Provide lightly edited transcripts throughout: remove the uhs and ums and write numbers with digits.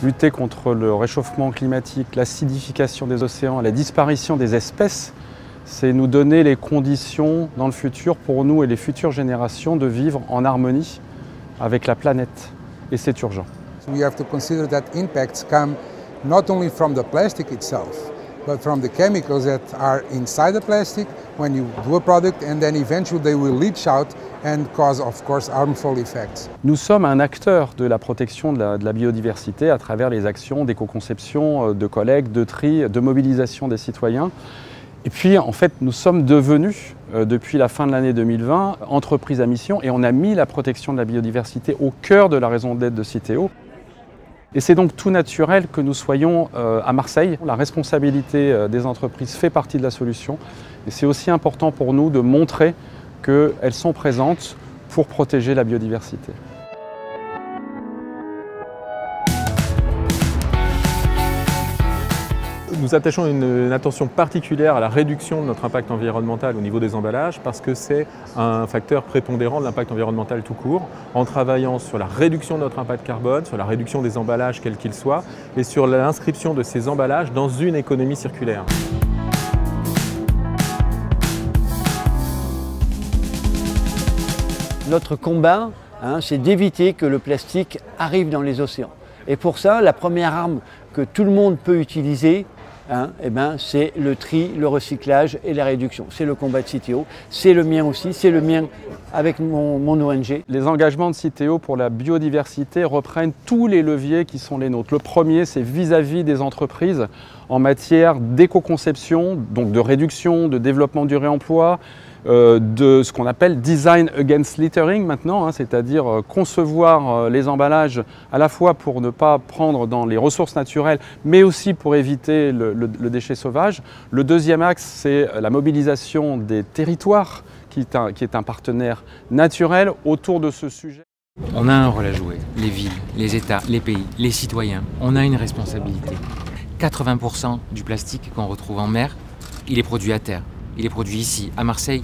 lutter contre le réchauffement climatique, l'acidification des océans, la disparition des espèces, c'est nous donner les conditions dans le futur pour nous et les futures générations de vivre en harmonie avec la planète. Et c'est urgent. We have to consider that impacts come not only from the plastic itself, but from the chemicals that are inside the plastic when you do a product, and then eventually they will leach out and cause, of course, harmful effects. Nous sommes un acteur de la protection de la biodiversité à travers les actions d'éco-conception, de collecte, de tri, de mobilisation des citoyens. Et puis, en fait, nous sommes devenus, depuis la fin de l'année 2020, entreprise à mission, et on a mis la protection de la biodiversité au cœur de la raison d'être de Citeo. Et c'est donc tout naturel que nous soyons à Marseille. La responsabilité des entreprises fait partie de la solution. Et c'est aussi important pour nous de montrer qu'elles sont présentes pour protéger la biodiversité. Nous attachons une attention particulière à la réduction de notre impact environnemental au niveau des emballages parce que c'est un facteur prépondérant de l'impact environnemental tout court, en travaillant sur la réduction de notre impact carbone, sur la réduction des emballages quels qu'ils soient et sur l'inscription de ces emballages dans une économie circulaire. Notre combat, c'est d'éviter que le plastique arrive dans les océans. Et pour ça, la première arme que tout le monde peut utiliser, c'est le tri, le recyclage et la réduction. C'est le combat de Citeo, c'est le mien aussi, c'est le mien avec mon ONG. Les engagements de Citeo pour la biodiversité reprennent tous les leviers qui sont les nôtres. Le premier, c'est vis-à-vis des entreprises en matière d'éco-conception, donc de réduction, de développement du réemploi, de ce qu'on appelle Design Against Littering maintenant, c'est-à-dire concevoir les emballages à la fois pour ne pas prendre dans les ressources naturelles, mais aussi pour éviter le déchet sauvage. Le deuxième axe, c'est la mobilisation des territoires, qui est un partenaire naturel autour de ce sujet. On a un rôle à jouer, les villes, les États, les pays, les citoyens. On a une responsabilité. 80% du plastique qu'on retrouve en mer, il est produit à terre. Il est produit ici, à Marseille,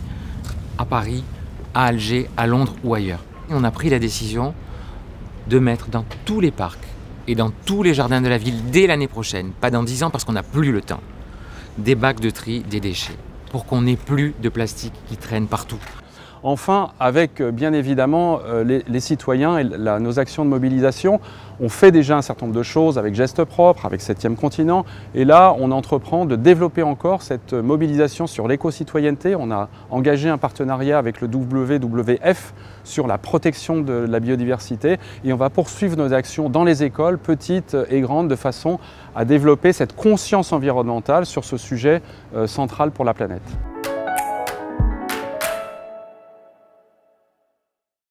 à Paris, à Alger, à Londres ou ailleurs. Et on a pris la décision de mettre dans tous les parcs et dans tous les jardins de la ville dès l'année prochaine, pas dans 10 ans parce qu'on n'a plus le temps, des bacs de tri des déchets pour qu'on n'ait plus de plastique qui traîne partout. Enfin, avec bien évidemment les citoyens et nos actions de mobilisation, on fait déjà un certain nombre de choses avec Gestes Propres, avec 7e Continent. Et là, on entreprend de développer encore cette mobilisation sur l'éco-citoyenneté. On a engagé un partenariat avec le WWF sur la protection de la biodiversité. Et on va poursuivre nos actions dans les écoles, petites et grandes, de façon à développer cette conscience environnementale sur ce sujet central pour la planète.